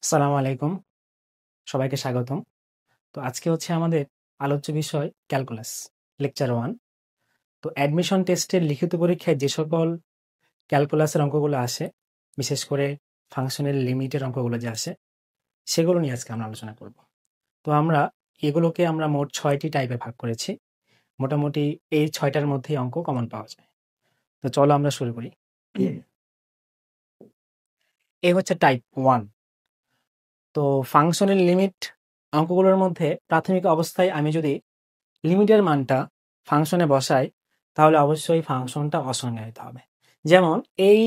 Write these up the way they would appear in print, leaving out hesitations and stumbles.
আসসালামু আলাইকুম। সবাইকে স্বাগতম। তো আজকে হচ্ছে আমাদের আলোচ্য বিষয় ক্যালকুলাস, লেকচার 1। তো অ্যাডমিশন টেস্টের লিখিত পরীক্ষায় যে সকল ক্যালকুলাসের অঙ্কগুলো আসে, বিশেষ করে ফাংশনের লিমিটের অঙ্কগুলো যে আসে, সেগুলো নিয়ে আজকে আমরা আলোচনা করব। তো এগুলোকে আমরা মোট ৬টি টাইপে ভাগ করেছি। মোটামুটি এই ৬টার মধ্যেই অঙ্ক কমন পাওয়া যায়। তো চলো আমরা শুরু করি। এই হচ্ছে টাইপ 1। তো ফাংশনের লিমিট অঙ্কগুলোর মধ্যে প্রাথমিক অবস্থায় আমি যদি লিমিটের মানটা ফাংশনে বসাই, তাহলে অবশ্যই ফাংশনটা অসংজ্ঞায়িত হবে। যেমন এই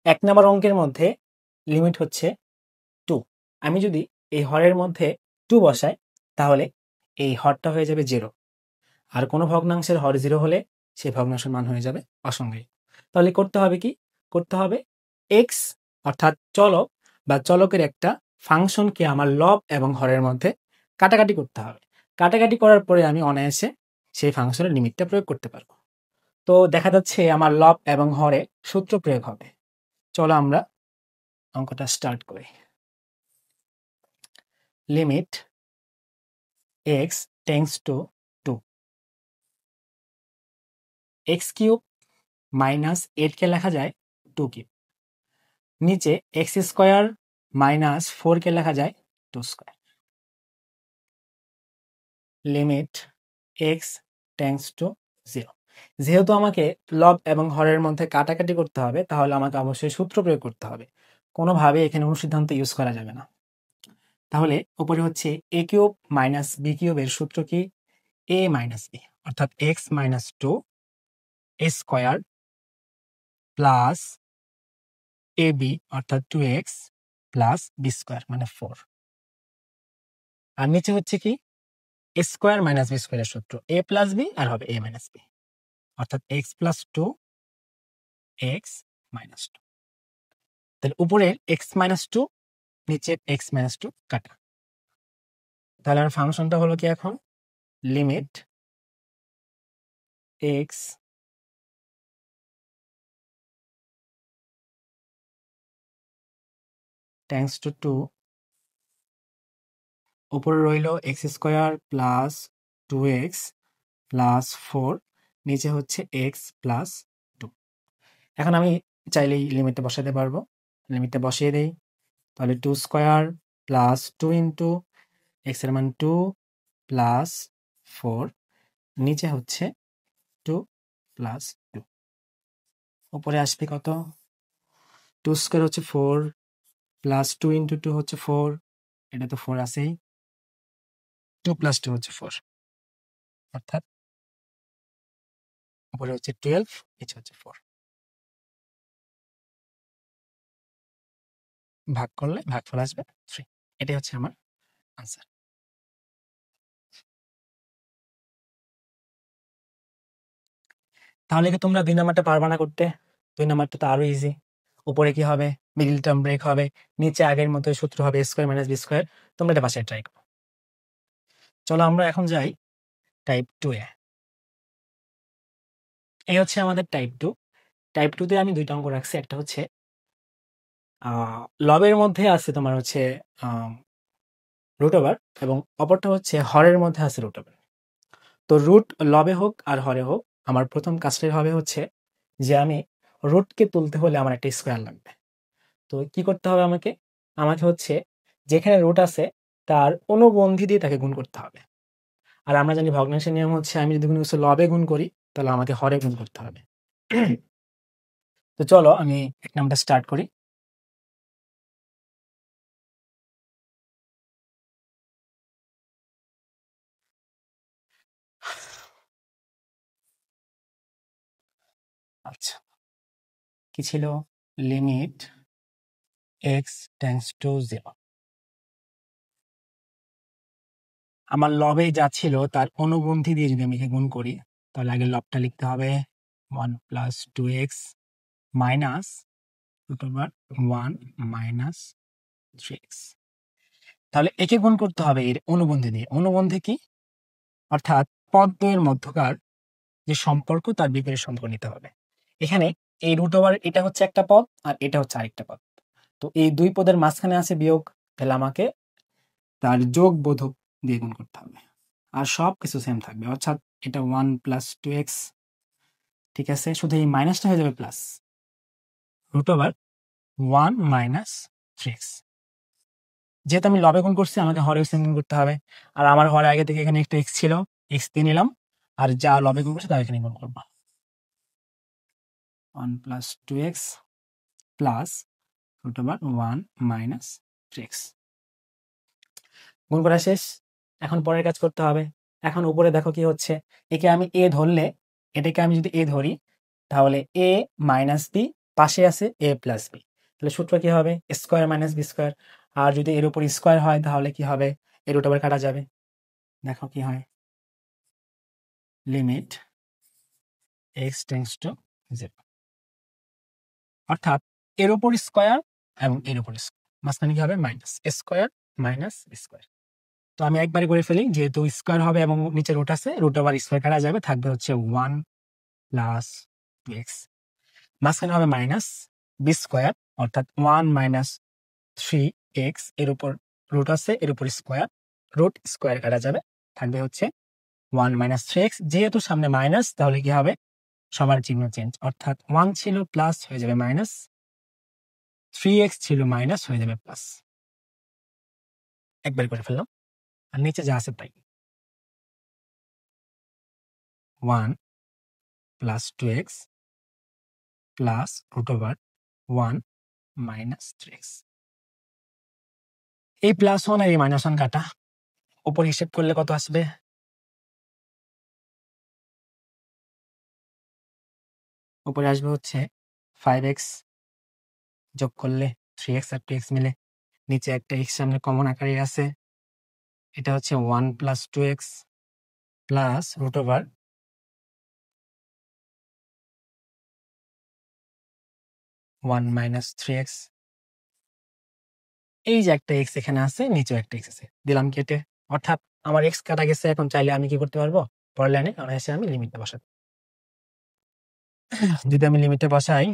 ১ নম্বর অঙ্কের মধ্যে লিমিট হচ্ছে 2। আমি যদি এই হরের মধ্যে 2 বসাই, তাহলে এই হরটা হয়ে যাবে 0। আর কোনো ভগ্নাংশের হর 0 হলে সেই ভগ্নাংশের মান হয়ে যাবে অসংজ্ঞায়িত। তাহলে করতে হবে কি? করতে হবে এক্স অর্থাৎ চলক বা চলকের একটা ফাংশনকে আমার লব এবং হরের মধ্যে কাটাকাটি করতে হবে। কাটাকাটি করার পরে আমি অনায়াসে সেই ফাংশনের লিমিটটা প্রয়োগ করতে পারবো। তো দেখা যাচ্ছে আমার লব এবং হরে সূত্র প্রয়োগ হবে। চলো আমরা অঙ্কটা স্টার্ট করি। Limit x tends two 2, x cube minus 8 কে লেখা যায় 2 কিউব। নিচে এক্স স্কোয়ার মাইনাস 4 কে লেখা যায় 2 square. Limit x tends to 0। যেহেতু আমাকে লব এবং হরের মধ্যে কাটাকাটি করতে হবে, তাহলে আমাকে অবশ্যই সূত্র প্রয়োগ করতে হবে। কোনোভাবে এখানে অনুসিদ্ধান্ত ইউজ করা যাবে না। তাহলে উপরে হচ্ছে এ কিউব মাইনাস বি কিউবের সূত্র কি? এ মাইনাস বি, অর্থাৎ x minus 2 A square plus A B অর্থাৎ 2x প্লাস বি স্কোয়ার মানে 4। আর নিচে হচ্ছে কি? এ স্কোয়ার মাইনাস বি স্কোয়ারের সূত্র এ প্লাস বি আর হবে এ মাইনাস বি, অর্থাৎ এক্স প্লাস 2 এক্স মাইনাস 2। তাহলে উপরে এক্স মাইনাস 2, নিচে এক্স মাইনাস 2 কাটা। তাহলে আমার ফাংশনটা হলো কি এখন? লিমিট এক্স টেন্ডস টু 2, উপরে রইল x square plus 2x plus 4, নিচে হচ্ছে এক্স প্লাস 2। এখন আমি চাইলেই লিমিটটা বসাতে পারবো। লিমিটটা বসিয়ে দেই। তাহলে 2 স্কোয়ার প্লাস 2 ইন্টু এক্স এর মান 2 প্লাস 4, নিচে হচ্ছে 2 প্লাস 2। উপরে আসবে কত? 2 স্কোয়ার হচ্ছে 4 প্লাস 2 ইন্টু 2 হচ্ছে 4, এটা তো 4 আছেই। 2 প্লাস 2 হচ্ছে 4, অর্থাৎ উপরে হচ্ছে 12, নিচে হচ্ছে 4। ভাগ করলে ভাগফল আসবে 3। এটাই হচ্ছে আমার আনসার। তাহলে কি তোমরা 2 নাম্বারটা পারবা না করতে? 2 নাম্বারটা তো আরো ইজি। উপরে কি হবে? মিডল টার্ম ব্রেক হবে, নিচে আগের মতো সূত্র হবে স্কোয়ার মাইনাস বি স্কোয়ার। তোমরা এটা বাসায় ট্রাই করো। চলো আমরা এখন যাই টাইপ 2 এ। এই হচ্ছে আমাদের টাইপ 2। টাইপ 2 তে আমি 2টা অঙ্ক রাখছি। একটা হচ্ছে লবের মধ্যে আছে তোমার হচ্ছে রুট ওভার, এবং অপরটা হচ্ছে হরের মধ্যে আছে রুট ওভার। তো রুট লবে হোক আর হরে হোক, আমার প্রথম কাজটাই হবে হচ্ছে যে আমি রুটকে তুলতে হলে আমার একটা স্কোয়ার লাগবে। তো কি করতে হবে আমাকে? আমাকে হচ্ছে যেখানে রুট আছে তার অনুবন্ধী দিয়ে তাকে গুণ করতে হবে। আর আমরা জানি ভগ্নাংশের নিয়ম হচ্ছে আমি যদি কোনো কিছু লবে গুণ করি, তাহলে আমাকে হরে গুণ করতে হবে। তো চলো আমি 1 নাম্বারটা স্টার্ট করি। আচ্ছা, কি ছিল? Limit x tends to 0। আমার লবে যা ছিল তার অনুবন্ধী দিয়ে যদি আমি একে গুণ করি, তাহলে আগে লবটা লিখতে হবে 1 plus 2x minus root over 1 minus 3x। তাহলে একে গুণ করতে হবে এর অনুবন্ধী দিয়ে। অনুবন্ধী কি? অর্থাৎ পদ দ্বয়ের মধ্যকার যে সম্পর্ক তার বিপরীত সম্পর্ক নিতে হবে। এখানে এই রুট ওভার এটা হচ্ছে একটা পদ আর এটা হচ্ছে আরেকটা পদ। তো এই দুই পদের মাঝখানে আছে বিয়োগ, তাহলে আমাকে তার যোগ বোধক দিয়ে গুণ করতে হবে, আর সব কিছু সেম থাকবে, অর্থাৎ এটা 1 প্লাস 2x, ঠিক আছে, শুধু এই মাইনাসটা হয়ে যাবে plus, root over 1 minus 3x। যেহেতু আমি লবে গুণ করছি আমাকে হরে গুণ করতে হবে, আর আমার হরে আগে থেকে এখানে একটা x ছিল, x দিয়ে নিলাম, আর যা লবে গুণ করছে তা এখানে গুণ করবো, 1 plus 2x plus root over 1 minus 3x। গুণ করা শেষ, এখন পরের কাজ করতে হবে। এখন উপরে দেখো কি হচ্ছে, একে আমি a ধরলে, এটাকে আমি যদি a ধরি তাহলে a মাইনাস বি, পাশে আছে a প্লাস বি, তাহলে সূত্র কি হবে স্কোয়ার মাইনাস বি স্কোয়ার, আর যদি এর উপর স্কোয়ার হয় তাহলে কি হবে, এর রুট ওভার কাটা যাবে। দেখো কি হয়, লিমিট x টেন্ডস টু 0, অর্থাৎ এর উপর স্কোয়ার এবং এর উপর মাঝখানে কি হবে মাইনাস স্কোয়ার মাইনাস স্কোয়ার। তো আমি একবারে করে ফেলি, যেহেতু স্কোয়ার হবে এবং নিচে রুট আছে, রুট ওভার স্কোয়ার কাটা যাবে, থাকবে হচ্ছে 1 প্লাস 2x, মাঝখানে হবে মাইনাস বি স্কোয়ার, অর্থাৎ 1 মাইনাস 3x, এর উপর রুট আছে, এর উপর স্কোয়ার, রুট স্কোয়ার কাটা যাবে, থাকবে হচ্ছে 1 মাইনাস 3x। যেহেতু সামনে মাইনাস তাহলে কি হবে, সবার চিহ্ন চেঞ্জ, অর্থাৎ 1 ছিল প্লাস হয়ে যাবে মাইনাস, 3x ছিল মাইনাস হয়ে যাবে প্লাস। একবার করে ফেললাম, আর নিচে যা আছে তাই, 1 plus 2x plus root over 1 minus 3x। এই প্লাস 1 আর এই মাইনাস 1 কাটা, উপর হিসেব করলে কত আসবে, উপরে আসবে হচ্ছে 5x, যোগ করলে 3x আর 2x মিলে, নিচে একটা x সামনে কমন আকারে আছে, এটা হচ্ছে 1 plus 2x plus root over 1 minus 3x। এই যে একটা x এখানে আছে, নিচেও একটা x আছে, দিলাম কেটে, অর্থাৎ আমার x কাটা গেছে। এখন চাইলে আমি কি করতে পারবো, পরের লাইনে অনায়াসে আমি লিমিটটা বসাতে, যদি আমি লিমিটে বসাই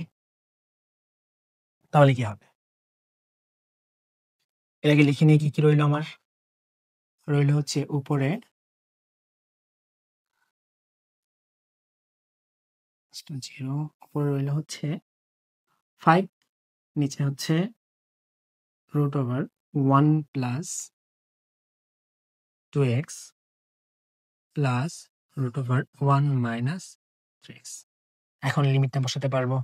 তাহলে কি হবে, এর আগে লিখে নিয়ে কি রইল, আমার রইল হচ্ছে উপরে 0, উপরে রইল হচ্ছে 5, নিচে হচ্ছে root over 1 plus 2x plus root over 1 minus 3x। এখন লিমিটটা বসাতে পারবো,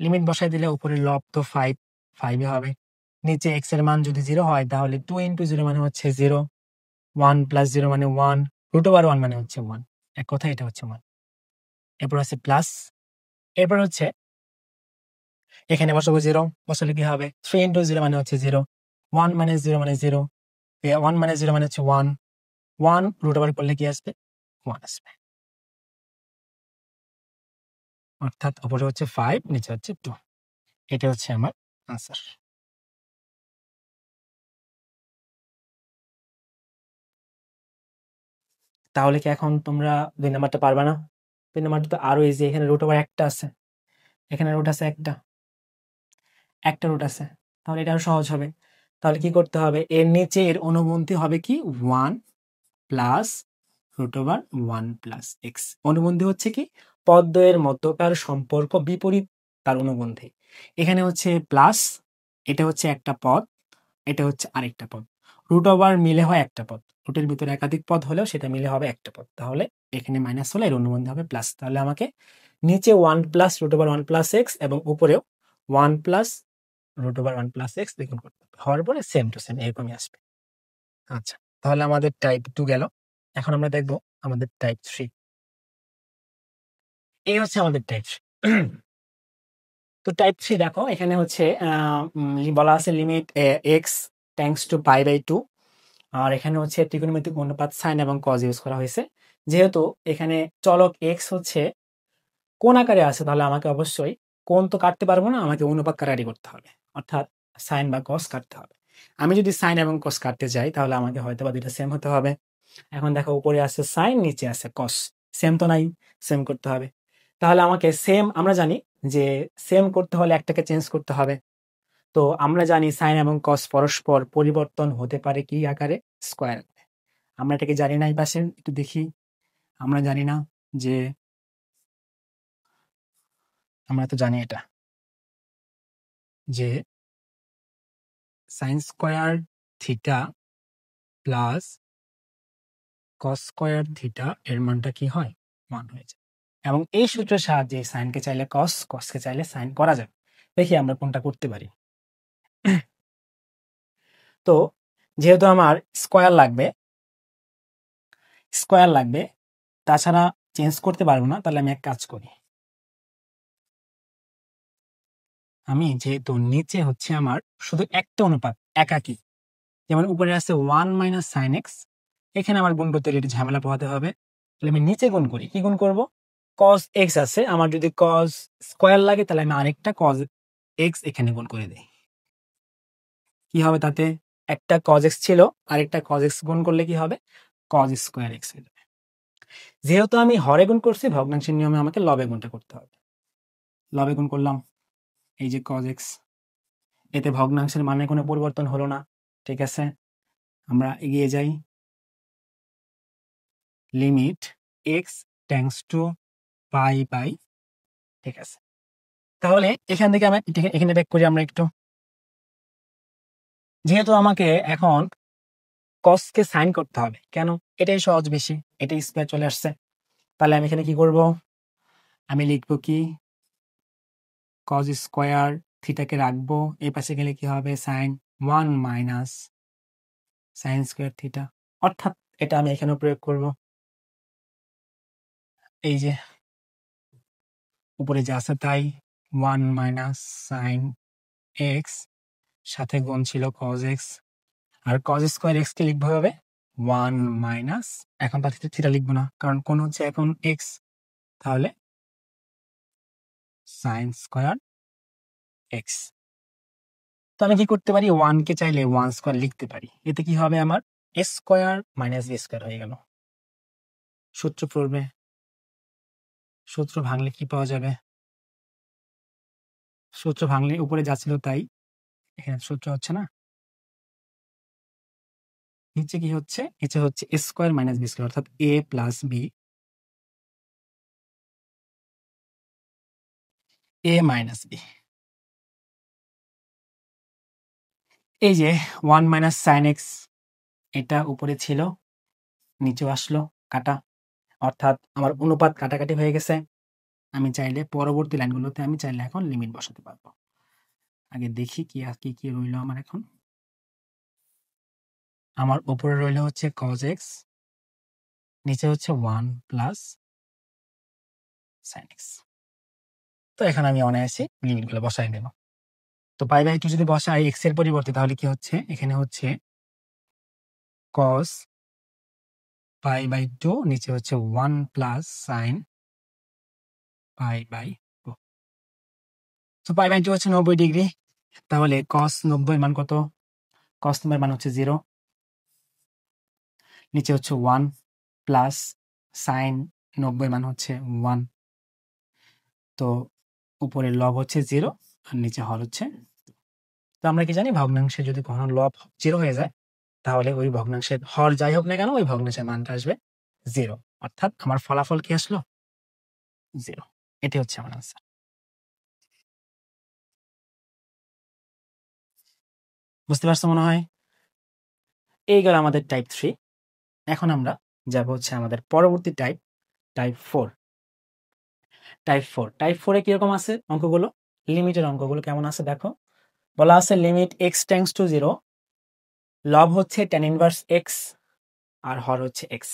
লিমিট বসাই দিলে উপরে লব তো 5 হবে, নিচে x এর মান যদি 0 হয় তাহলে 2 ইন্টু 0 মানে হচ্ছে 0, 1 প্লাস 0 মানে 1, রুট ওভার 1 মানে হচ্ছে 1, এক কথা এটা হচ্ছে 1। এরপর আছে প্লাস, এরপর হচ্ছে এখানে বসাবো 0, বসালে কি হবে 3 ইন্টু 0 মানে হচ্ছে 0, 1 মাইনাস 0 মানে 0, 1 মাইনাস 0 মানে হচ্ছে 1, 1 রুট ওভার করলে কি আসবে 1 আসবে, অর্থাৎ উপরে হচ্ছে 5, নিচে হচ্ছে 2, এটা হচ্ছে আমার আনসার। তাহলে কি এখন তোমরা 2 নাম্বারটা পারবা না? 2 নাম্বারটা তো আরো ইজি, এখানে রুট ওভার একটা আছে, এখানে রুট আছে একটা রুট আছে, তাহলে এটা আরো সহজ হবে। তাহলে কি করতে হবে, এর নিচে এর অনুবন্ধী হবে কি 1 plus root over 1 plus x. অনুবন্ধী হচ্ছে কি পদদ্বয়ের মধ্যকার সম্পর্ক বিপরীত তার অনুবন্ধী। এখানে হচ্ছে প্লাস, এটা হচ্ছে একটা পদ, এটা হচ্ছে আরেকটা পদ, রুট ওভার মিলে হয় একটা পদ, রুটের ভিতরে একাধিক পদ হলেও সেটা মিলে হবে একটা পদ, তাহলে এখানে মাইনাস হলে এর অনুবন্ধী হবে প্লাস। তাহলে আমাকে নিচে 1 plus root over 1 plus X এবং উপরেও 1 plus root over 1 plus X দ্বিগুণ করতে হবে, হওয়ার পরে সেম টু সেম এরকমই আসবে। আচ্ছা, তাহলে আমাদের টাইপ 2 গেল, এখন আমরা দেখব আমাদের টাইপ 3। এই হচ্ছে আমাদের টাইপ 3। তো টাইপ 3 দেখো, এখানে হচ্ছে বলা আছে limit x tends to pi by 2, আর এখানে হচ্ছে ত্রিকোণমিতিক অনুপাত সাইন এবং কজ ইউজ করা হয়েছে। যেহেতু এখানে চলক এক্স হচ্ছে কোন আকারে আছে, তাহলে আমাকে অবশ্যই কোন তো কাটতে পারবো না, আমাকে অনুপাত কাটাকাটি করতে হবে, অর্থাৎ সাইন বা কস কাটতে হবে। আমি যদি সাইন এবং কস কাটতে যাই তাহলে আমাকে হয়তো বা দুইটা সেম হতে হবে। এখন দেখো উপরে আছে সাইন, নিচে আছে কস, সেম তো নাই, সেম করতে হবে। তাহলে আমাকে সেম, আমরা জানি যে সেম করতে হলে একটাকে চেঞ্জ করতে হবে, তো আমরা জানি সাইন এবং কস পরস্পর পরিবর্তন হতে পারে কি আকারে? স্কয়ার। আমরা এটাকে জানি না, এই পাশে একটু দেখি। আমরা জানি না যে, আমরা তো জানি এটা যে sign square theta plus cos square theta এর মানটা কি হয়? 1 হয়ে যায়। এবং এই সূত্রের সাহায্যে সাইনকে চাইলে কস, কসকে চাইলে সাইন করা যাবে। দেখি আমরা কোনটা করতে পারি। তো যেহেতু আমার স্কয়ার লাগবে, তাছাড়া চেঞ্জ করতে পারবো না, তাহলে আমি এক কাজ করি। আমি যেহেতু নিচে হচ্ছে আমার শুধু একটা অনুপাত একাকি, যেমন উপরে আছে 1 মাইনাস সাইন এক্স, এখানে আমার গুণ করতে একটু ঝামেলা পোহাতে হবে, তাহলে আমি নিচে গুণ করি। কি গুণ করব? কস এক্স আছে, আমার যদি কস স্কয়ার লাগে তাহলে আমি আরেকটা কস এক্স এখানে গুণ করে দিই। কি হবে তাতে? একটা কজ এক্স ছিল, আরেকটা কজ এক্স গুণ করলে কি হবে? কজ স্কয়ার এক্স হয়ে যাবে। যেহেতু আমি হরে গুণ করছি, ভগ্নাংশের নিয়মে আমাকে লবে গুণটা করতে হবে। লবে গুণ করলাম, এই যে কজ এক্স, এতে ভগ্নাংশের মানে কোনো পরিবর্তন হলো না। ঠিক আছে, আমরা এগিয়ে যাই। Limit x tends to pi by, ঠিক আছে। তাহলে এখান থেকে আমরা এখানে ব্যাক করি আমরা একটু। যেহেতু আমাকে এখন কসকে সাইন করতে হবে, কেন? এটাই সহজ বেশি, এটাই স্কয়ার চলে আসছে। তাহলে আমি এখানে কি করব? আমি লিখবো কি? কজ স্কয়ার থিটাকে রাখবো, এই পাশে গেলে কি হবে? Sine 1 minus sine square theta, অর্থাৎ এটা আমি এখানে প্রয়োগ করব। এই যে উপরে যা আছে তাই, 1 মাইনাস সাইন এক্স, সাথে গুণ ছিল কজ এক্স, আর কজ স্কয়ার এক্স কে লিখবো হবে 1 মাইনাস, এখন পাঠিয়ে থিটা লিখবো না কারণ কোন হচ্ছে এখন এক্স, তাহলে সাইন স্কয়ার এক্স। তো আমি কি করতে পারি? 1 কে চাইলে 1 স্কয়ার লিখতে পারি। এতে কি হবে? আমার এ স্কয়ার মাইনাস বি স্কয়ার হয়ে গেল। সূত্র পড়বে, সূত্র ভাঙলে কি পাওয়া যাবে? সূত্র ভাঙলে উপরে যা ছিল তাই, এখানে সূত্র হচ্ছে না, নিচে কি হচ্ছে? নিচে হচ্ছে এ স্কয়ার মাইনাস বি স্কয়ার, অর্থাৎ এ প্লাস বি, এ মাইনাস বি। এই যে 1 মাইনাস সাইন এক্স, এটা উপরে ছিল, নিচেও আসলো কাটা, অর্থাৎ আমার অনুপাত কাটাকাটি হয়ে গেছে। আমি চাইলে পরবর্তী লাইনগুলোতে আমি চাইলে এখন লিমিট বসাতে পারবো। আগে দেখি কি কি কি রইল আমার এখন। আমার উপরে রইল হচ্ছে cos x, নিচে হচ্ছে 1 প্লাস sin x। তো এখানে আমি অনায়াসে লিমিটগুলো বসাই দেব। তো পাই বাই 2 যদি বসাই x এর পরিবর্তে, তাহলে কি হচ্ছে? এখানে হচ্ছে cos পাই বাই 2, নিচে হচ্ছে 1 প্লাস sin পাই বাই 2। তো পাই বাই 2 হচ্ছে 90 ডিগ্রি, তাহলে cos 90 এর মান কত? cos 90 এর মান হচ্ছে 0, নিচে হচ্ছে 1 প্লাস sin 90 এর মান হচ্ছে 1। তো উপরের লব হচ্ছে 0 আর নিচে হর হচ্ছে। তো আমরা কি জানি? ভগ্নাংশে যদি কখনো লব 0 হয়ে যায়, তাহলে ওই ভগ্নাংশের হর যাই হোক না কেন, ওই ভগ্নাংশের মানটা আসবে 0, অর্থাৎ আমার ফলাফল কি আসলো? 0। এটি হচ্ছে আমার আনসার। বুঝতে পারছো মনে হয়? এই গেল আমাদের টাইপ 3। এখন আমরা যাব হচ্ছে আমাদের পরবর্তী টাইপ, টাইপ 4। টাইপ 4 এ কিরকম আছে অঙ্কগুলো? লিমিটের অঙ্কগুলো কেমন আছে দেখো। বলা আছে লিমিট x টেন্ডস টু 0, লব হচ্ছে tan ইনভার্স x আর হর হচ্ছে x।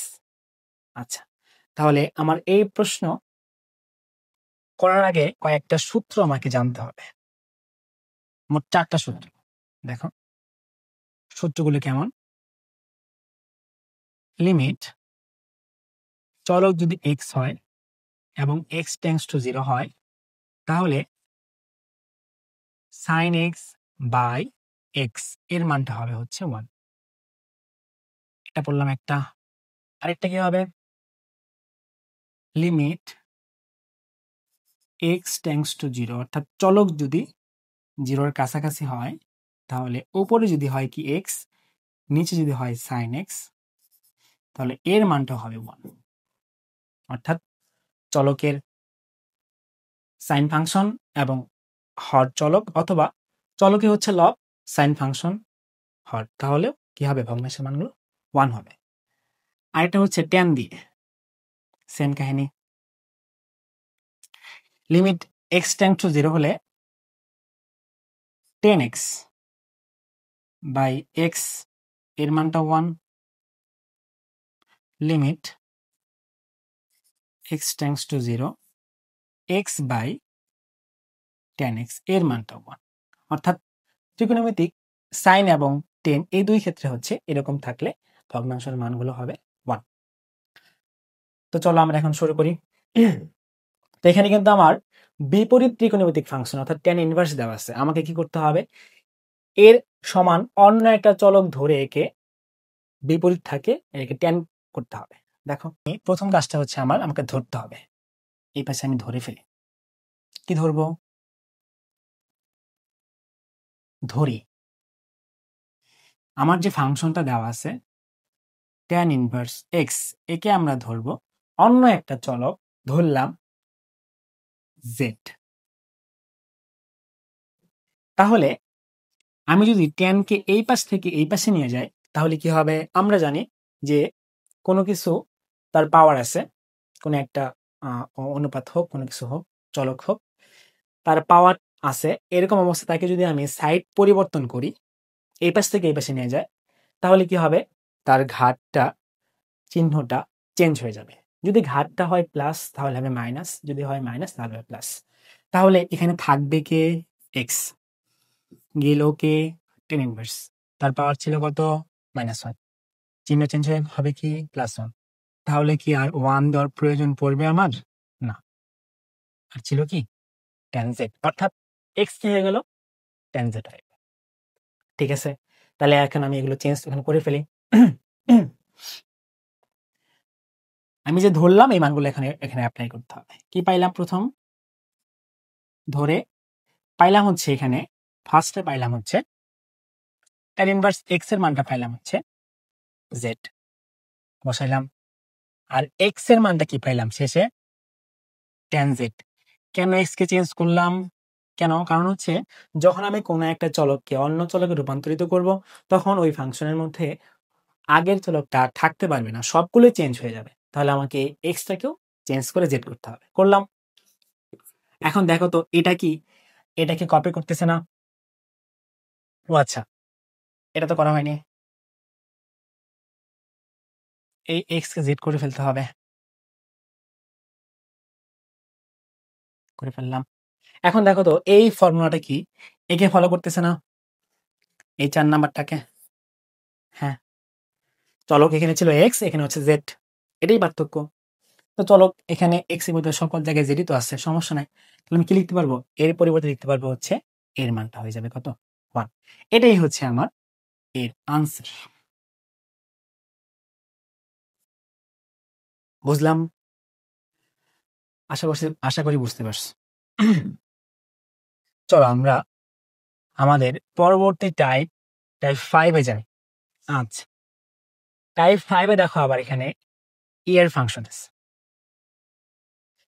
আচ্ছা, তাহলে আমার এই প্রশ্ন করার আগে কয়েকটা সূত্র আমাকে জানতে হবে। মোট 4টা সূত্র। দেখো সূত্রগুলো কেমন। লিমিট চলক যদি x হয় এবং x টেন্ডস টু 0 হয়, তাহলে sin x বাই x এর মানটা হবে হচ্ছে 1। এটা বললাম একটা। আরেকটা কি হবে? লিমিট x টেন্ডস টু 0, অর্থাৎ চলক যদি জিরোর কাছাকাছি হয় তাহলে উপরে যদি হয় কি এক্স, নিচে যদি হয় সাইন এক্স, তাহলে এর মানটা হবে 1। অর্থাৎ চলকের সাইন ফাংশন এবং হর চলক, অথবা চলকে হচ্ছে লব, সাইন ফাংশন হর, তাহলে কি হবে, ভগ্নাংশের মানগুলো 1 হবে। আরেকটা হচ্ছে ট্যান দিয়ে, সেম কাহিনী। লিমিট এক্স টেন্ড টু 0 হলে টেন এক্স বাই এক্স এর মানটা 1, limit x tends to 0 x by ten x এর মানটা 1। অর্থাৎ ত্রিকোণমিতিক সাইন এবং টেন এই দুই ক্ষেত্রে হচ্ছে এরকম থাকলে ভগ্নাংশের মানগুলো হবে 1। তো চলো আমরা এখন শুরু করি। তো এখানে কিন্তু আমার বিপরীত ত্রিকোণমিতিক ফাংশন অর্থাৎ ট্যান ইনভার্স দেওয়া আছে। আমাকে কি করতে হবে, এর সমান অন্য একটা চলক ধরে একে বিপরীত থাকে একে ট্যান করতে হবে। দেখো প্রথম কাজটা হচ্ছে আমাকে ধরতে হবে, এই পাশে আমি ধরে ফেলি। কি ধরবো, ধরি আমার যে ফাংশনটা দেওয়া আছে ট্যান ইনভার্স এক্স, একে আমরা ধরবো অন্য একটা চলক, ধরলাম জেড। তাহলে আমি যদি ট্যানকে এই পাশ থেকে এই পাশে নিয়ে যাই তাহলে কি হবে, আমরা জানি যে কোনো কিছু তার পাওয়ার আছে, কোনো একটা অনুপাত হোক, কোনো কিছু হোক, চলক হোক, তার পাওয়ার আছে, এরকম অবস্থা তাকে যদি আমি সাইড পরিবর্তন করি, এই পাশ থেকে এই পাশে নিয়ে যায়, তাহলে কি হবে, তার ঘাতটা চিহ্নটা চেঞ্জ হয়ে যাবে। যদি ঘাতটা হয় প্লাস তাহলে হবে মাইনাস, যদি হয় মাইনাস তাহলে হবে প্লাস। তাহলে এখানে থাকবে কে, এক্স, গেল কে টেন ইনভার্স, তার পাওয়ার ছিল কত, -1, চিহ্ন চেঞ্জ হয়ে হবে কি +1। তাহলে কি আর 1 দেওয়ার প্রয়োজন পড়বে আমার, না, আর ছিল কি tan z, অর্থাৎ এক্স কি হয়ে গেল, tan z হয়ে গেল। ঠিক আছে, তাহলে এখন আমি এগুলো চেঞ্জ এখানে করে ফেলি। আমি যে ধরলাম এই মানগুলো এখানে এখানে অ্যাপ্লাই করতে হবে। কি পাইলাম, প্রথম ধরে পাইলাম হচ্ছে এখানে ফার্স্টে পাইলাম হচ্ছে tan ইনভার্স এক্স এর মানটা পাইলাম হচ্ছে z, বসাইলাম। আর এক্স এর মানটা কি পাইলাম শেষে, tan z। কেন এক্স কে চেঞ্জ করলাম, কেন, কারণ হচ্ছে যখন আমি কোনো একটা চলককে অন্য চলকে রূপান্তরিত করব তখন ওই ফাংশনের মধ্যে আগের চলকটা থাকতে পারবে না, সবগুলোই চেঞ্জ হয়ে যাবে। তাহলে আমাকে এক্সটাকেও চেঞ্জ করে জেড করতে হবে, করলাম। এখন দেখো তো এটা কি, এটাকে কপি করতেছে না, ও আচ্ছা, এটা তো করা হয়নি, এই এক্স কে জেড করে ফেলতে হবে, করে ফেললাম। এখন দেখো তো এই ফর্মুলাটা কি, একে ফলো করতেছে না, এই 4 নাম্বারটাকে, হ্যাঁ, চলক এখানে ছিল এক্স, এখানে হচ্ছে জেড, এটাই পার্থক্য। তো চলক এখানে এক্স এর মধ্যে সকল জায়গায় জেডই তো আছে, সমস্যা নাই। তাহলে আমি কি লিখতে পারবো, এর পরিবর্তে লিখতে পারবো হচ্ছে এর মানটা হয়ে যাবে কত, 1। এটাই হচ্ছে আমার এর আনসার। বুঝলাম, আশা করি বুঝতে পারছো। চলো আমরা আমাদের পরবর্তী টাইপ 5 এ যাই। আচ্ছা, টাইপ 5 এ দেখো আবার এখানে এর ফাংশন আছে।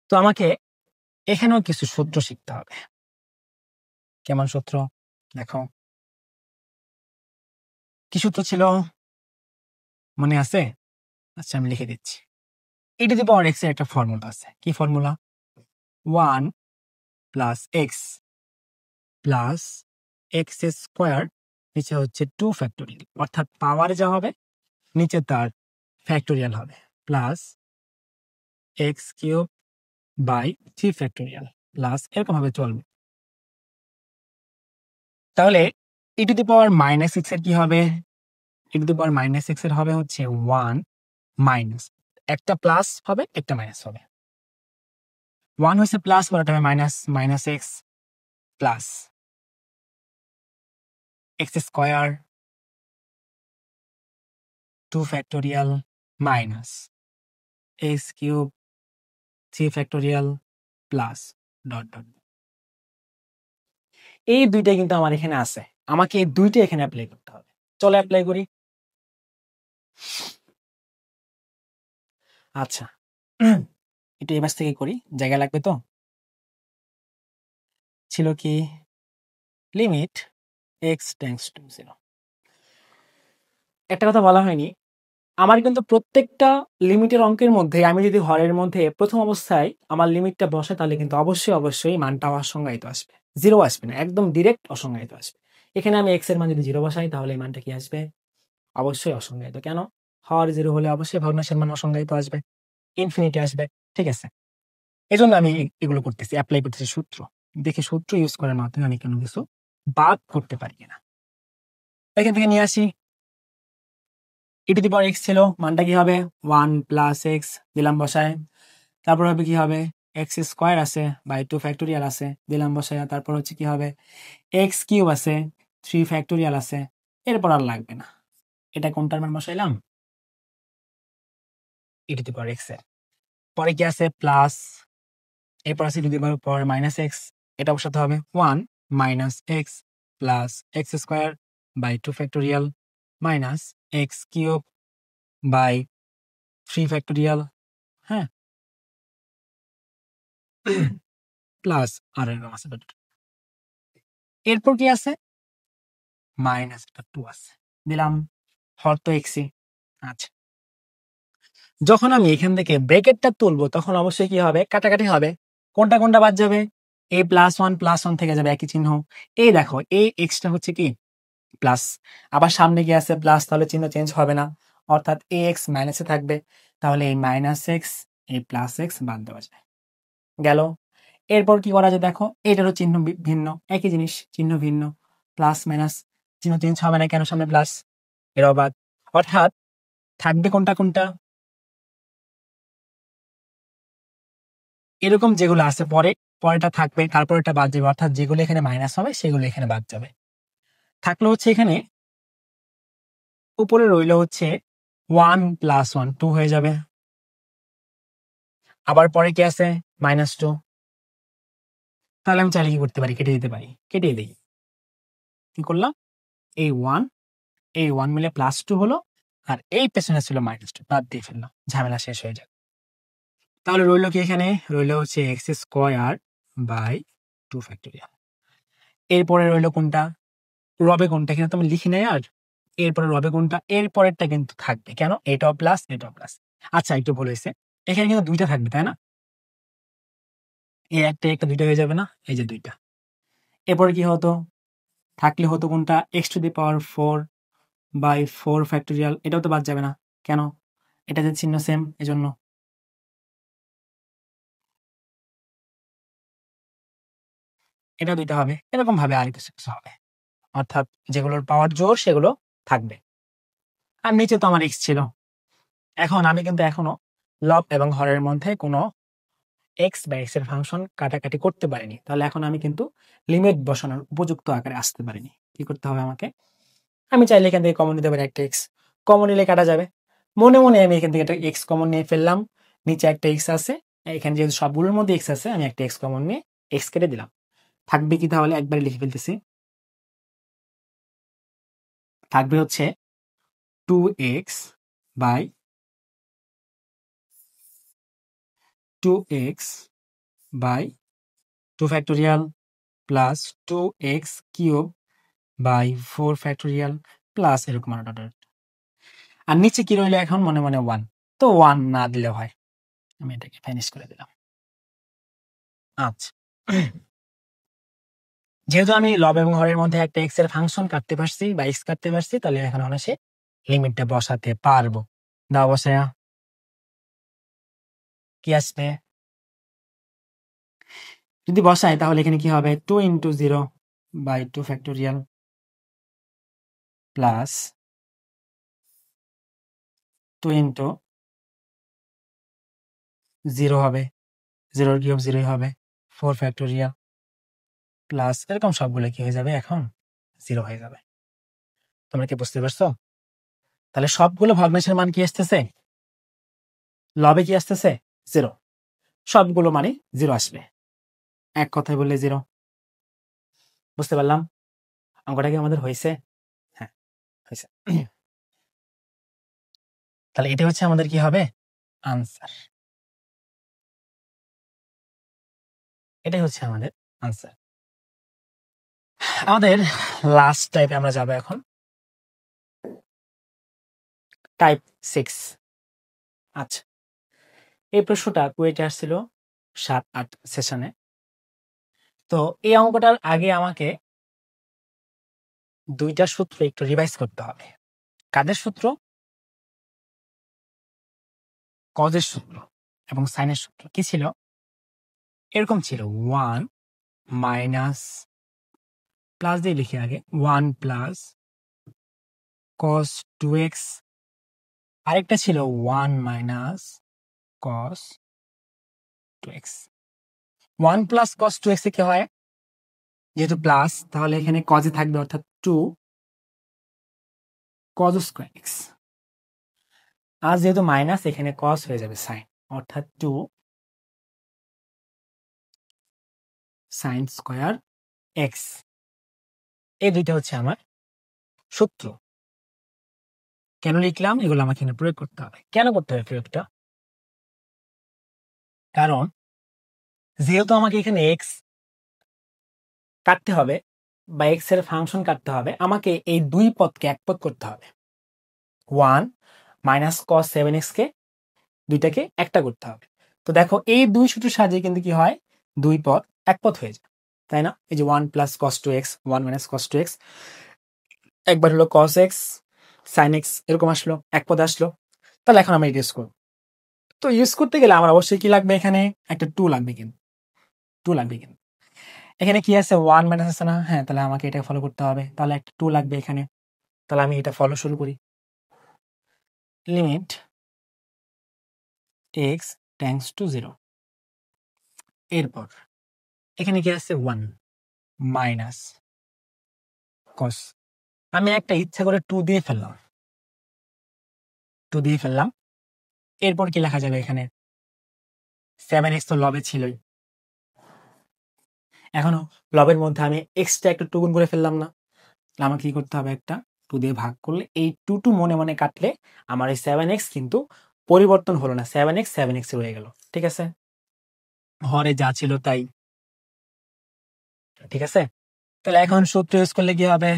তো আমাকে এখানেও কিছু সূত্র শিখতে হবে। কেমন সূত্র, দেখো কি সূত্র ছিল মনে আছে, আচ্ছা আমি লিখে দিচ্ছি। e to the power x এর একটা ফর্মুলা আছে, কি formula, 1 plus x plus x square, নিচে হচ্ছে 2 ফ্যাক্টোরিয়াল, অর্থাৎ পাওয়ারে যা হবে নিচে তার ফ্যাক্টোরিয়াল হবে, plus x cube by 3 factorial plus, এরকম ভাবে চলবে। তাহলে e to the power -x এর কি হবে, e to the power -x এর হবে হচ্ছে 1 মাইনাস, একটা প্লাস হবে একটা মাইনাস হবে, 1 হচ্ছে প্লাস, পরেরটা হবে minus, minus x plus x square 2 factorial minus x cube 3 factorial plus dot dot. এই দুইটাই কিন্তু আমার এখানে আছে, আমাকে এই দুইটা এখানে অ্যাপ্লাই করতে হবে। চলো অ্যাপ্লাই করি। আচ্ছা একটু এবার থেকে করি, জায়গা লাগবে তো। ছিল কি লিমিট এক্স টেন্ডস টু 0। একটা কথা বলা হয়নি, আমার কিন্তু প্রত্যেকটা লিমিটের অঙ্কের মধ্যে আমি যদি হরের মধ্যে প্রথম অবস্থায় আমার লিমিটটা বসে, তাহলে কিন্তু অবশ্যই মানটা অসংজ্ঞায়িত আসবে, 0 আসবে না, একদম ডিরেক্ট অসংজ্ঞায়িত আসবে। এখানে আমি এক্স এর মান যদি 0 বসাই, তাহলে এই মানটা কি আসবে? অবশ্যই অসংজ্ঞায়িত। কেন? হর 0 হলে অবশ্যই ভগ্নাংশের মান অসংজ্ঞায়িত আসবে, ইনফিনিটি আসবে। ঠিক আছে, এজন্য আমি এগুলো করতেছি, অ্যাপ্লাই করতেছি সূত্র দেখে, সূত্র ইউজ করার মাধ্যমে আমি কোনো কিছু বাদ করতে পারি কিনা। এখান থেকে নিয়ে আসি, e to the power x ছিল, মানটা কি হবে 1 প্লাস এক্স, দিলাম বসায়। তারপর হবে কি হবে, এক্স স্কোয়ার আছে বাই 2 ফ্যাক্টোরিয়াল আছে, দিলাম বসায়। তারপর হচ্ছে কি হবে, এক্স কিউব আছে, 3 ফ্যাক্টোরিয়াল আছে। এরপর আর লাগবে না, এটা কোনটার মান বসাইলাম, e to the power x এর। পরে কি আছে প্লাস, এরপর আছে e to the power minus x, এটা বসাতে হবে 1 minus x plus x square by 2 factorial minus x cube by 3 factorial, হ্যাঁ, প্লাস আর আছে। এরপর কি আছে, মাইনাস 2 আছে, দিলাম, হর তো এক্সই। আচ্ছা, যখন আমি এখান থেকে ব্র্যাকেটটা তুলবো, তখন অবশ্যই কি হবে, কাটাকাটি হবে। কোনটা কোনটা বাদ যাবে, এ প্লাস ওয়ান থেকে যাবে একই চিহ্ন। এই দেখো, এই এক্সটা হচ্ছে কি প্লাস, আবার সামনে গিয়ে আছে প্লাস, তাহলে চিহ্ন চেঞ্জ হবে না, অর্থাৎ এ এক্স মাইনাসে থাকবে। তাহলে এই মাইনাস এক্স, এই প্লাস এক্স বাদ দেওয়া যায়, গেল। এরপর কি করা যায় দেখো, এটারও চিহ্ন ভিন্ন, একই জিনিস, চিহ্ন ভিন্ন, প্লাস মাইনাস, চিহ্ন চেঞ্জ হবে না, কেন সামনে প্লাস, এরাও বাদ। অর্থাৎ থাকবে কোনটা কোনটা, এরকম যেগুলো আছে পরেটা থাকবে, তারপর এটা বাদ যাবে, অর্থাৎ যেগুলো এখানে মাইনাস হবে সেগুলো এখানে বাদ যাবে। থাকলো হচ্ছে এখানে উপরে রইল হচ্ছে 1 প্লাস 1 2 হয়ে যাবে। আবার পরে কি আছে -2, তাহলে আমি চাইলে কি করতে পারি, কেটে দিতে পারি, কেটে দিই। কি করলাম, এই 1 মিলে +2 হলো, আর এই পেছনে ছিল -2, বাদ দিয়ে ফেললাম, ঝামেলা শেষ হয়ে যাবে। তাহলে রইল কি, এখানে রইল হচ্ছে এক্স স্কোয়ার বাই 2 ফ্যাক্টোরিয়াল। এরপরে রইল কোনটা, রবে কোনটা, এখানে তো আমি লিখি নাই আর। এরপরে রবে কোনটা, এর পরেরটা কিন্তু থাকবে, কেন, এটাও প্লাস এটাও প্লাস। আচ্ছা একটু ভুল হয়েছে, এখানে কিন্তু দুইটা থাকবে, তাই না, এই একটা দুইটা হয়ে যাবে না, এই যে দুইটা। এরপরে কি হতো, থাকলে হতো কোনটা, x to the power 4 by 4 factorial, এটাও তো বাদ যাবে না, কেন, এটা যে চিহ্ন সেম, এজন্য। এটা দুইটা হবে, এরকম ভাবে আর কিছু কিছু হবে, অর্থাৎ যেগুলোর পাওয়ার জোর সেগুলো থাকবে। আর নিচে তো আমার এক্স ছিল। এখন আমি কিন্তু এখনো লব এবং হরের মধ্যে কোনো এক্স বা এক্স এর ফাংশন কাটাকাটি করতে পারিনি, তাহলে এখন আমি কিন্তু লিমিট বসানোর উপযুক্ত আকারে আসতে পারিনি। কি করতে হবে আমাকে, আমি চাইলে এখান থেকে কমন নিতে পারি, একটা এক্স কমন নিলে কাটা যাবে। মনে মনে আমি এখান থেকে একটা এক্স কমন নিয়ে ফেললাম, নিচে একটা এক্স আছে, এখানে যেহেতু সবগুলোর মধ্যে এক্স আছে, আমি একটা এক্স কমন নিয়ে এক্স কেটে দিলাম। থাকবে কি, তাহলে একবারে লিখে ফেলতেছি, থাকবে হচ্ছে 2x by 2x by 2 factorial plus 2x cube by 4 factorial plus এরকম আর নিচে কি রইলো এখন, মনে মনে 1, তো 1 না দিলে হয়, আমি এটাকে ফিনিশ করে দিলাম। আচ্ছা, যেহেতু আমি লব এবং হরের মধ্যে একটা এক্স এর ফাংশন কাটতে পারছি বা এক্স কাটতে পারছি, তাহলে এখন অনায়াসে লিমিটটা বসাতে পারবো। দাও বসায়া, কি আসবে, যদি বসাই তাহলে এখানে কি হবে, 2 into 0 by 2 factorial plus 2 into 0 হবে, 0 কিউব 0 হবে, 4 ফ্যাক্টোরিয়াল প্লাস এরকম সবগুলো কি হয়ে যাবে, এখন 0 হয়ে যাবে। তোমরা কি বুঝতে পারছো? তাহলে সবগুলো ভগ্নাংশের মান কি আসতেছে, লবে কি আসতেছে 0, সবগুলো মানে 0 আসবে, এক কথায় বললে 0। বুঝতে পারলাম অঙ্কটা কি আমাদের হয়েছে? হ্যাঁ, হয়েছে। তাহলে এটা হচ্ছে আমাদের কি হবে আনসার। এটাই হচ্ছে আমাদের আনসার। আমাদের লাস্ট টাইপে আমরা যাব এখন, টাইপ 6। আচ্ছা, এই প্রশ্নটা কুয়েটে আসছিল 7-8 সেশনে। তো এই অঙ্কটার আগে আমাকে দুইটা সূত্র একটু রিভাইজ করতে হবে। কাদের সূত্র? কজের সূত্র এবং সাইনের সূত্র। কি ছিল? এরকম ছিল 1 মাইনাস, প্লাস দিয়ে লিখি আগে, 1 প্লাস cos 2x, আরেকটা ছিল 1 minus cos 2x। 1 plus cos 2x এ কি হয়? যেহেতু প্লাস, তাহলে এখানে কজে থাকবে, অর্থাৎ 2 cos স্কয়ার x। আর যেহেতু মাইনাস, এখানে cos হয়ে যাবে সাইন, অর্থাৎ 2 সাইন স্কয়ার x। এই দুইটা হচ্ছে আমার সূত্র। কেন লিখলাম? এগুলো আমাকে এখানে প্রয়োগ করতে হবে। কেন করতে হবে প্রয়োগটা? কারণ যেহেতু আমাকে এখানে x কাটতে হবে বা x এর ফাংশন কাটতে হবে, আমাকে এই দুই পদকে এক পদ করতে হবে। 1 মাইনাস cos 7x কে দুইটাকে একটা করতে হবে। তো দেখো, এই দুই সূত্রের সাহায্যে কিন্তু কি হয়, দুই পদ এক পদ হয়ে যায়, তাই না? এই যে 1 plus cos 2x, 1 minus cos 2x, একবার হলো cos x sin x, এরকম আসলো, এক পদ আসলো। তাহলে এখন আমরা ইউজ করব। তো ইউজ করতে গেলে আমার অবশ্যই কি লাগবে? এখানে একটা 2 লাগবে, কিন্তু 2 লাগবে। কিন্তু এখানে কি আছে? 1 মাইনাস আছে না? হ্যাঁ, তাহলে আমাকে এটা ফলো করতে হবে, তাহলে একটা 2 লাগবে এখানে। তাহলে আমি এটা ফলো শুরু করি। Limit x tends to 0। এরপর এখানে কি আছে? 1 মাইনাস cos। আমি একটা ইচ্ছা করে 2 দিয়ে ফেললাম, 2 দিয়ে ফেললাম। এরপর কি লেখা যাবে এখানে? 7x তো লবে ছিলই, এখনো লবের মধ্যে আমি এক্সট্রা একটা 2 গুণ করে ফেললাম না? আমাকে কি করতে হবে? একটা 2 দিয়ে ভাগ করলে, এই 2 মনে মনে কাটলে আমার এই 7x কিন্তু পরিবর্তন হলো না, 7x 7x রয়ে গেল। ঠিক আছে, হরে যা ছিল তাই। ঠিক আছে, তাহলে এখন সূত্র ইউজ করলে কি হবে?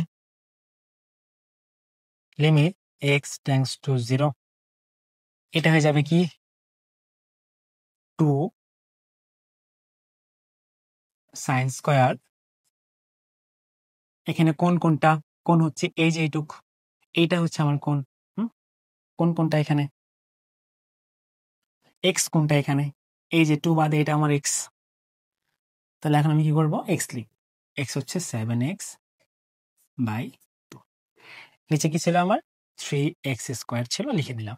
লিমিট x টেন্ডস টু 0, এটা হয়ে যাবে কি? 2 সাইন স্কয়ার। এখানে কোনটা? কোন হচ্ছে এই যে এইটুক, এইটা হচ্ছে আমার কোন। কোনটা এখানে? এক্স কোনটা এখানে? এই যে 2 বাদে এটা আমার এক্স। তাহলে এখন আমি কি করব? এক্স লিখ। এক্স হচ্ছে 7x বাই 2। নিচে কি ছিল আমার? 3x স্কোয়ার ছিল, লিখে দিলাম।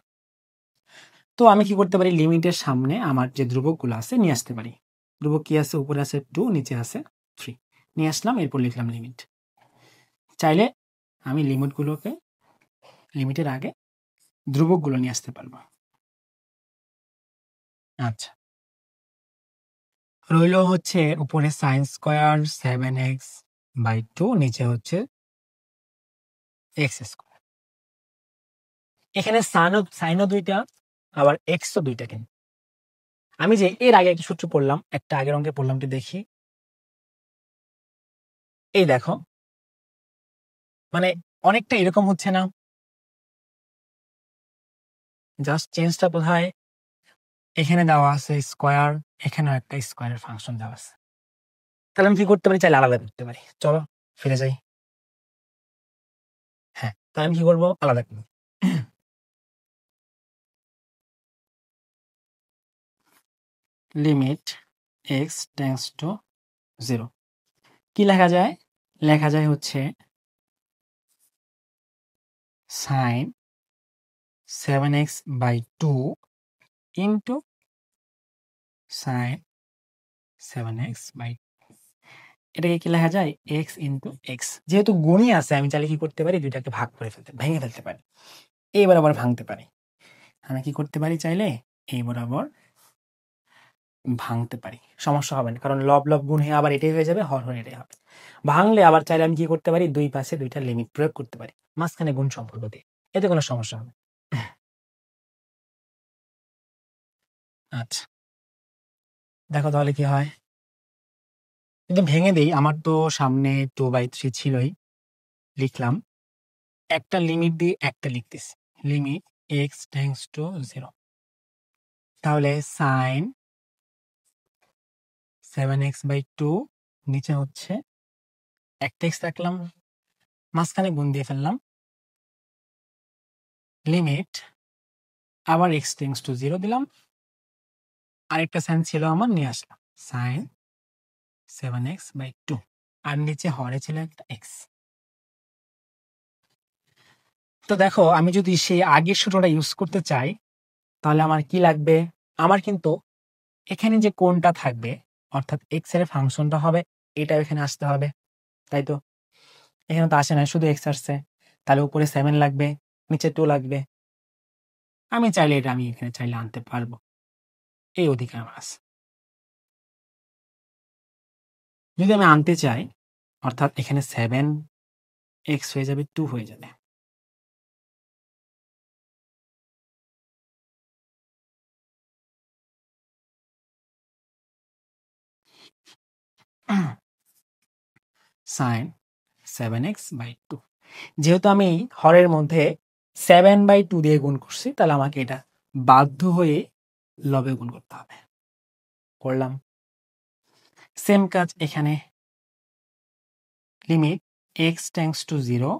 তো আমি কি করতে পারি? লিমিটের সামনে আমার যে ধ্রুবকগুলো আছে নিয়ে আসতে পারি। ধ্রুবক কি আছে? উপরে আছে 2, নিচে আছে 3, নিয়ে আসলাম। এরপর লিখলাম লিমিট। চাইলে আমি লিমিটের আগে ধ্রুবকগুলো নিয়ে আসতে পারবো। আচ্ছা, রইল হচ্ছে উপরে সাইন স্কয়ার 7x বাই 2, নিচে হচ্ছে এক্স স্কয়ার। এখানে সাইনও দুইটা, আবার এক্সও দুইটা। কিন্তু আমি যে এর আগে একটা সূত্র পড়লাম, একটা আগের অঙ্কে পড়লাম, দেখি। এই দেখো, মানে অনেকটা এরকম হচ্ছে না? জাস্ট চেঞ্জটা কোথায়? এখানে দেওয়া আছে স্কয়ার, এখানেও একটা স্কয়ারের ফাংশন দেওয়া আছে। তাহলে আমি কি করতে পারি? চাইলে আলাদা করতে পারি। চলো ফিরে যাই। হ্যাঁ, তাহলে আমি কি করবো? আলাদা করবো। লিমিট এক্স টেন্ডস টু 0, কি লেখা যায়? লেখা যায় হচ্ছে sine 7x by 2 into sine 7x by, এটাকে কি লেখা যায়? x into x. যেহেতু গুণই আছে, আমি চাইলে কি করতে পারি? দুইটাকে ভাগ করে ভেঙে ফেলতে পারি। এই বরাবর ভাঙতে পারি। আমি কি করতে পারি? চাইলে এই বরাবর ভাঙতে পারি, সমস্যা হবে না, কারণ লব লব গুণ হয়ে আবার এটাই হয়ে যাবে, হর হর এটাই হবে। ভাঙলে আবার চাইলে আমি কি করতে পারি, দুই পাশে দুইটা লিমিট প্রয়োগ করতে পারি মাঝখানে গুণ সম্পর্ক দিয়ে, এতে কোনো সমস্যা হবে। আচ্ছা দেখো তাহলে কি হয়, যদি ভেঙে দেই, আমার তো সামনে 2/3 ছিলই, লিখলাম একটা লিমিট দিয়ে একটা লিখতেছি, লিমিট এক্স টেন্ডস টু 0, তাহলে সাইন 7x/2 নিচে হচ্ছে একটা এক্স রাখলাম, মাঝখানে গুণ দিয়ে ফেললাম, লিমিট আবার এক্স টেন্ডস টু 0 দিলাম, আরেকটা সাইন ছিল আমার, নিয়ে আসলাম সাইন 7x/2, আর নিচে হরে ছিল একটা এক্স। তো দেখো আমি যদি সেই আগের সূত্রটা ইউজ করতে চাই তাহলে আমার কি লাগবে, আমার কিন্তু এখানে যে কোণটা থাকবে অর্থাৎ এক্স এর ফাংশনটা হবে, এটা এখানে আসতে হবে, তাই তো? এখানে তো আসে না, শুধু এক্স আসছে, তাহলে উপরে 7 লাগবে, নিচে 2 লাগবে। আমি চাইলে এটা আমি এখানে চাইলে আনতে পারবো, এই অধিকার আমার আছে। যদি আমি আনতে চাই, অর্থাৎ এখানে 7x হয়ে যাবে 2 হয়ে যাবে, সাইন 7x/2। যেহেতু আমি হরের মধ্যে 7/2 দিয়ে গুণ করছি, তাহলে আমাকে এটা বাধ্য হয়ে লবে গুণ করতে হবে, করলাম। সেম কাজ এখানে, লিমিট এক্স টেন্ডস টু 0,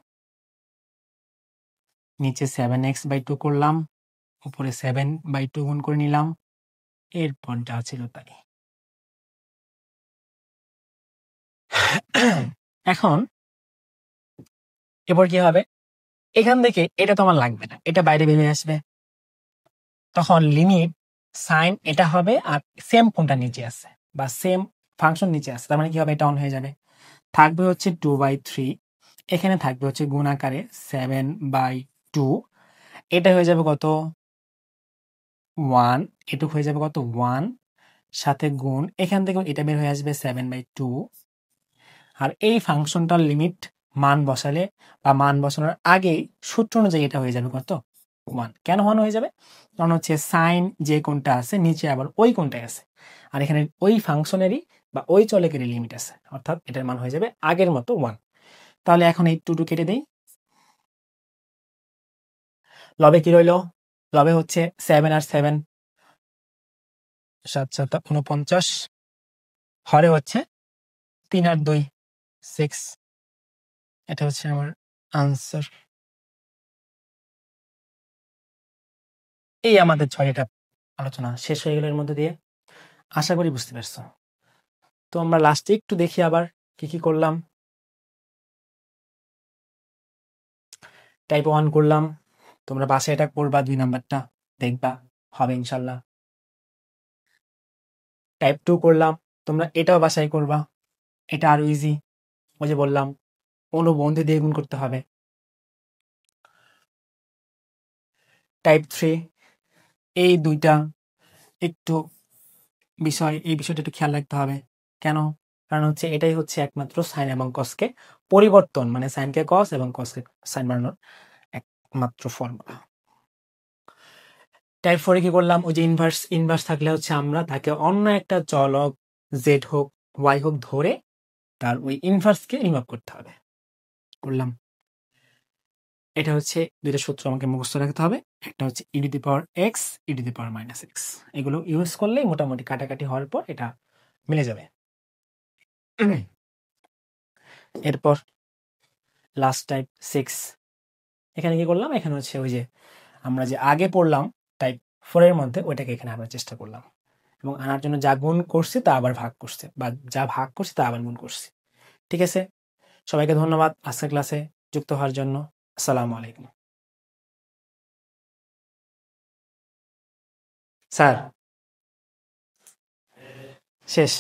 নিচে 7x/2 করলাম, উপরে 7/2 গুণ করে নিলাম, এরপর যা ছিল তাই। এখন এরপর কি হবে, এখান থেকে এটা তো আমার লাগবে না, এটা বাইরে বেরিয়ে আসবে, তখন লিমিট সাইন এটা হবে, আর সেম কোনটা নিচে আছে বা সেম ফাংশন নিচে আছে, তার মানে কি হবে, এটা অন হয়ে যাবে, থাকবে হচ্ছে 2/3, এখানে থাকবে হচ্ছে গুণ আকারে 7/2, এটা হয়ে যাবে কত 1, এটুক হয়ে যাবে কত 1, সাথে গুণ এখান থেকে এটা বের হয়ে আসবে 7/2, আর এই ফাংশনটার লিমিট মান বসালে বা মান বসানোর আগেই সূত্র অনুযায়ী এটা হয়ে যাবে কত 1। কেন 1 হয়ে যাবে, কারণ হচ্ছে সাইন যে কোনটা আছে নিচে আবার ওই কোনটাই আছে, আর এখানে ওই ফাংশনেরই বা ওই চলকেরই লিমিট আছে, অর্থাৎ এটার মান হয়ে যাবে আগের মতো 1। তাহলে এখন এই 2 কেটে দেই, লবে কি রইল, লবে হচ্ছে 7 আর 7, 7 7 49, হরে হচ্ছে 3 আর 2 6, এটা হচ্ছে আমার আনসার। এই আমাদের 6টা আলোচনা শেষ হয়ে গেল এর মধ্যে দিয়ে, আশা করি বুঝতে পারছো। তো আমরা লাস্টে একটু দেখি আবার কি কি করলাম। টাইপ 1 করলাম, তোমরা বাসায় এটা করবা, 2 নাম্বারটা দেখবা হবে ইনশাল্লাহ। টাইপ 2 করলাম, তোমরা এটাও বাসায় করবা, এটা আরো ইজি, ওই যে বললাম অনুবন্ধী দিয়ে গুণ করতে হবে। টাইপ 3, এই দুইটা একটু বিষয়, এই বিষয়টা একটু খেয়াল রাখতে হবে। কেন, কারণ হচ্ছে এটাই হচ্ছে একমাত্র সাইন এবং কসকে পরিবর্তন, মানে সাইনকে কস এবং কসকে সাইন বানানোর একমাত্র ফর্মুলা। টাইপ 4 কি করলাম, ওই যে ইনভার্স, ইনভার্স থাকলে হচ্ছে আমরা তাকে অন্য একটা চলক জেড হোক ওয়াই হোক ধরে তার ওই ইনভার্সকে রিমুভ করতে হবে, করলাম। এটা হচ্ছে দুইটা সূত্র আমাকে মুখস্থ রাখতে হবে, একটা হচ্ছে e to the power x, e to the power minus x, এগুলো ইউজ করলেই মোটামুটি কাটাকাটি হওয়ার পর এটা মিলে যাবে। এরপর লাস্ট টাইপ 6, এখানে কি করলাম, এখানে হচ্ছে ওই যে আমরা যে আগে পড়লাম টাইপ 4 এর মধ্যে, ওইটাকে এখানে আনার চেষ্টা করলাম, এবং আনার জন্য যা গুণ করছি তা আবার ভাগ করছে, বা যা ভাগ করছি তা আবার গুণ করছি। ঠিক আছে, সবাইকে ধন্যবাদ আজকের ক্লাসে যুক্ত হওয়ার জন্য। আসসালামু আলাইকুম। স্যার শেষ।